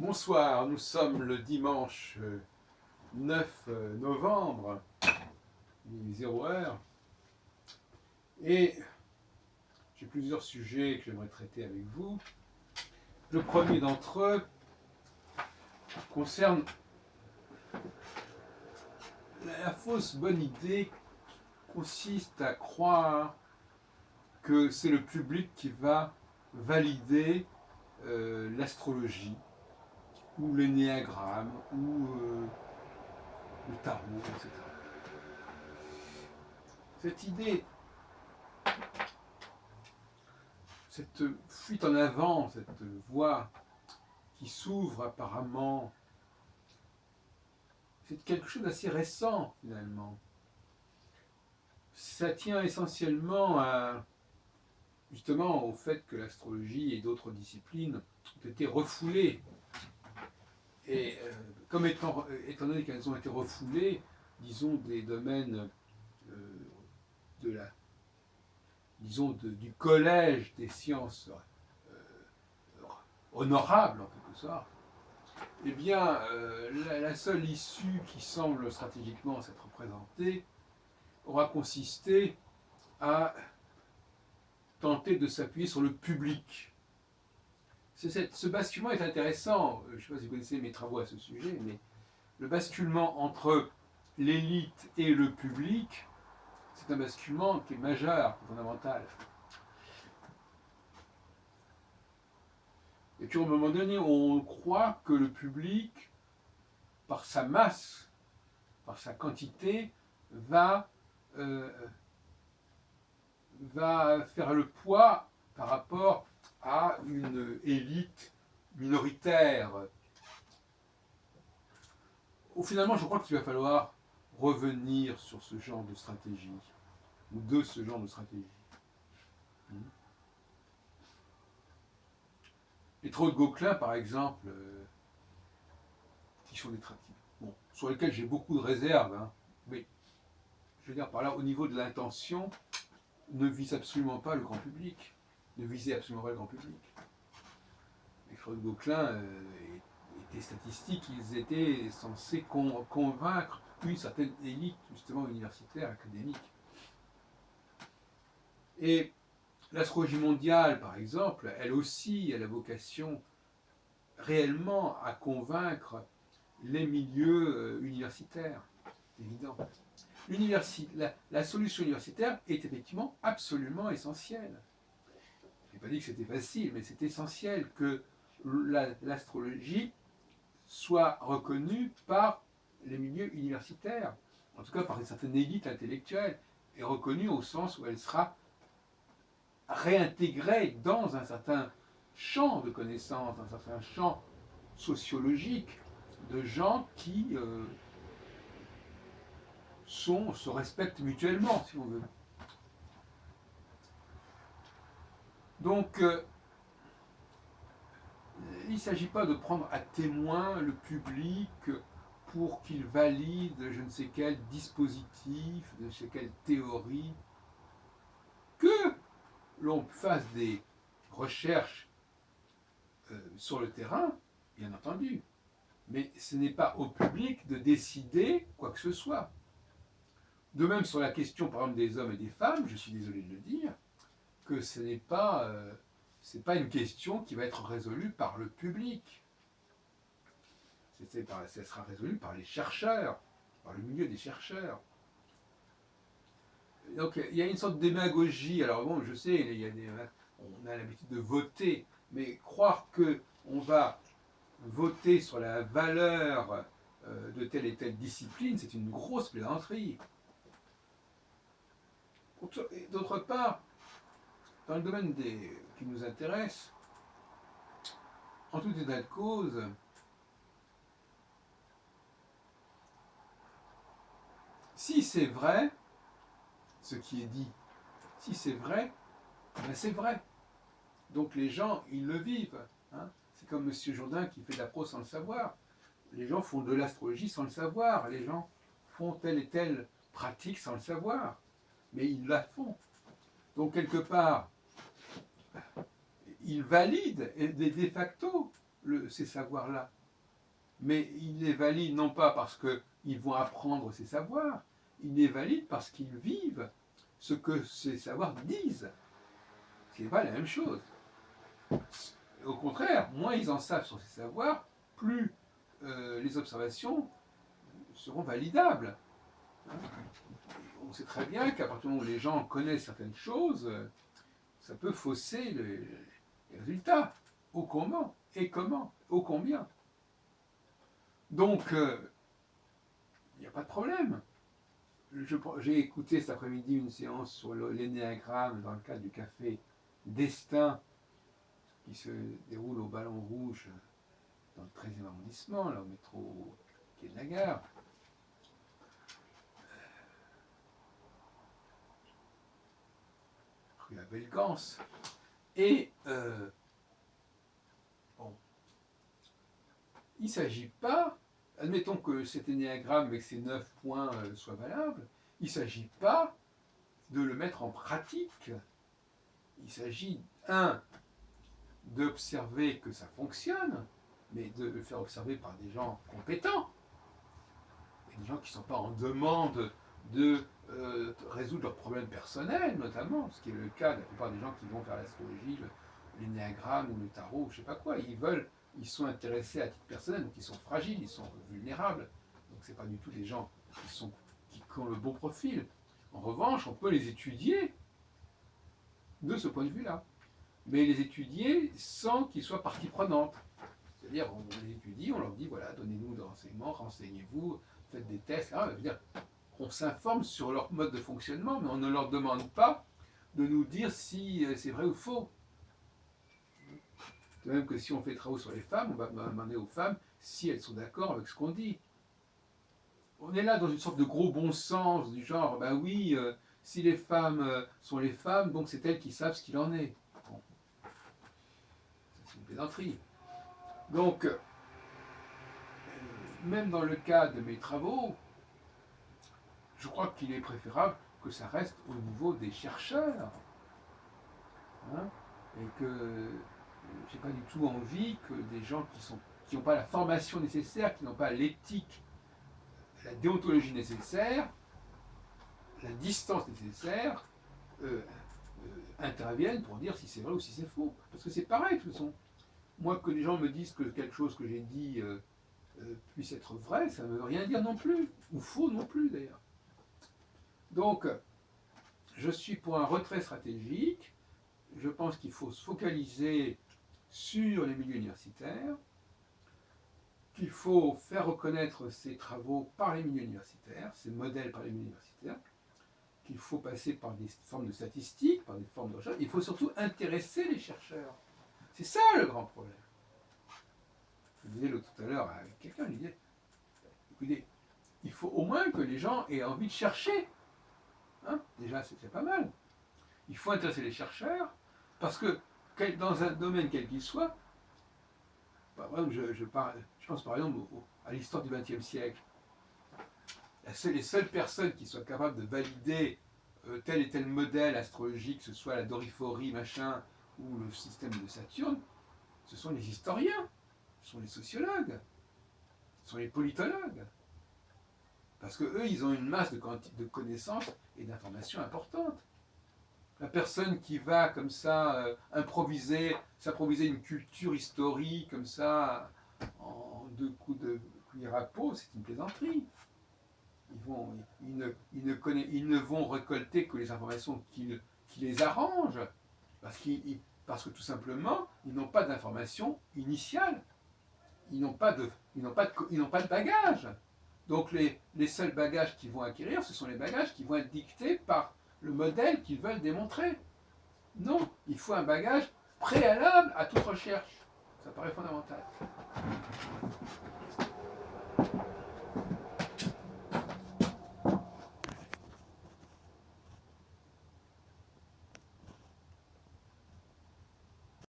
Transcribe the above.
Bonsoir, nous sommes le dimanche 9 novembre, il est 0 heure, et j'ai plusieurs sujets que j'aimerais traiter avec vous. Le premier d'entre eux concerne la fausse bonne idée qui consiste à croire que c'est le public qui va valider l'astrologie, ou l'énéagramme, ou le tarot, etc. Cette idée, cette fuite en avant, cette voie qui s'ouvre apparemment, c'est quelque chose d'assez récent finalement. Ça tient essentiellement justement au fait que l'astrologie et d'autres disciplines ont été refoulées. Et étant donné qu'elles ont été refoulées, disons, des domaines du collège des sciences honorables, en quelque sorte, eh bien, la seule issue qui semble stratégiquement s'être représentée aura consisté à tenter de s'appuyer sur le public. Ce basculement est intéressant. Je ne sais pas si vous connaissez mes travaux à ce sujet, mais le basculement entre l'élite et le public, c'est un basculement qui est majeur, fondamental. Et puis, à un moment donné, on croit que le public, par sa masse, par sa quantité, va faire le poids par rapport à une élite minoritaire. Finalement, je crois qu'il va falloir revenir sur ce genre de stratégie, ou de ce genre de stratégie. Les travaux de Gauquelin, par exemple, qui sont des travaux sur lesquels j'ai beaucoup de réserves, mais je veux dire par là, au niveau de l'intention, ne vise absolument pas le grand public, ne visait absolument pas le grand public. Les travaux de Gauquelin étaient statistiques, ils étaient censés convaincre une certaine élite, justement universitaire, académique. Et l'astrologie mondiale, par exemple, elle aussi, elle a vocation réellement à convaincre les milieux universitaires, c'est évident. La solution universitaire est effectivement absolument essentielle. Je n'ai pas dit que c'était facile, mais c'est essentiel que l'astrologie soit reconnue par les milieux universitaires, en tout cas par une certaine élite intellectuelle, et reconnue au sens où elle sera réintégrée dans un certain champ de connaissances, dans un certain champ sociologique, de gens qui se respectent mutuellement, si on veut. Donc, il ne s'agit pas de prendre à témoin le public pour qu'il valide je ne sais quel dispositif, je ne sais quelle théorie. Que l'on fasse des recherches sur le terrain, bien entendu, mais ce n'est pas au public de décider quoi que ce soit. De même sur la question, par exemple, des hommes et des femmes, je suis désolé de le dire, que ce n'est pas, une question qui va être résolue par le public. Ça sera résolu par les chercheurs, par le milieu des chercheurs. Donc il y a une sorte de démagogie. Alors bon, je sais, on a l'habitude de voter, mais croire qu'on va voter sur la valeur de telle et telle discipline, c'est une grosse plaisanterie. D'autre part, dans le domaine qui nous intéresse, en tout état de cause, si c'est vrai, ce qui est dit, si c'est vrai, ben c'est vrai. Donc les gens, ils le vivent. C'est comme M. Jourdain qui fait de la prose sans le savoir. Les gens font de l'astrologie sans le savoir. Les gens font telle et telle pratique sans le savoir. Mais ils la font. Donc quelque part, ils valident de facto ces savoirs-là. Mais il est valide non pas parce qu'ils vont apprendre ces savoirs, il est valide parce qu'ils vivent ce que ces savoirs disent. Ce n'est pas la même chose. Au contraire, moins ils en savent sur ces savoirs, plus les observations seront validables. On sait très bien qu'à partir du moment où les gens connaissent certaines choses, ça peut fausser les résultats. Au comment et comment, au combien. Donc, il n'y a pas de problème. J'ai écouté cet après-midi une séance sur l'énéagramme dans le cadre du café Destin qui se déroule au Ballon Rouge dans le 13e arrondissement, là, au métro quai de la Gare. Rue la Belgance. Et bon, il ne s'agit pas, admettons que cet énéagramme avec ses 9 points soit valable, il ne s'agit pas de le mettre en pratique. Il s'agit, d'observer que ça fonctionne, mais de le faire observer par des gens compétents, et des gens qui ne sont pas en demande de résoudre leurs problèmes personnels, notamment, ce qui est le cas de la plupart des gens qui vont faire l'astrologie, l'énéagramme ou le tarot, je ne sais pas quoi. Ils sont intéressés à titre personnel, donc ils sont fragiles, ils sont vulnérables. Donc ce n'est pas du tout des gens qui ont le bon profil. En revanche, on peut les étudier de ce point de vue-là. Mais les étudier sans qu'ils soient partie prenante. C'est-à-dire, on les étudie, on leur dit, voilà, donnez-nous des renseignements, renseignez-vous, faites des tests. Ça veut dire, on s'informe sur leur mode de fonctionnement, mais on ne leur demande pas de nous dire si c'est vrai ou faux. De même que si on fait des travaux sur les femmes, on va demander aux femmes si elles sont d'accord avec ce qu'on dit. On est là dans une sorte de gros bon sens, du genre, ben oui, si les femmes sont les femmes, donc c'est elles qui savent ce qu'il en est. Bon. C'est une plaisanterie. Donc, même dans le cas de mes travaux, je crois qu'il est préférable que ça reste au niveau des chercheurs. Hein, et que je n'ai pas du tout envie que des gens qui n'ont pas la formation nécessaire, qui n'ont pas l'éthique, la déontologie nécessaire, la distance nécessaire, interviennent pour dire si c'est vrai ou si c'est faux. Parce que c'est pareil, de toute façon. Moi, que les gens me disent que quelque chose que j'ai dit puisse être vrai, ça ne veut rien dire non plus, ou faux non plus d'ailleurs. Donc, je suis pour un retrait stratégique. Je pense qu'il faut se focaliser sur les milieux universitaires, qu'il faut faire reconnaître ces travaux par les milieux universitaires, ces modèles par les milieux universitaires, qu'il faut passer par des formes de statistiques, par des formes de recherche. Il faut surtout intéresser les chercheurs. C'est ça le grand problème. Je disais tout à l'heure à quelqu'un, je disais, écoutez, il faut au moins que les gens aient envie de chercher. Hein, déjà, c'est pas mal. Il faut intéresser les chercheurs, parce que dans un domaine quel qu'il soit, par exemple, je pense par exemple à l'histoire du XXe siècle. Les seules personnes qui soient capables de valider tel et tel modèle astrologique, que ce soit la doriphorie, machin, ou le système de Saturne, ce sont les historiens, ce sont les sociologues, ce sont les politologues. Parce qu'eux, ils ont une masse de connaissances et d'informations importantes. La personne qui va comme ça s'improviser une culture historique comme ça en 2 coups de cuillère à peau, c'est une plaisanterie. Ils ne vont récolter que les informations qui les arrangent, parce que tout simplement, ils n'ont pas d'informations initiales. Ils n'ont pas de bagages. Donc les seuls bagages qu'ils vont acquérir, ce sont les bagages qui vont être dictés par le modèle qu'ils veulent démontrer. Non, il faut un bagage préalable à toute recherche. Ça paraît fondamental.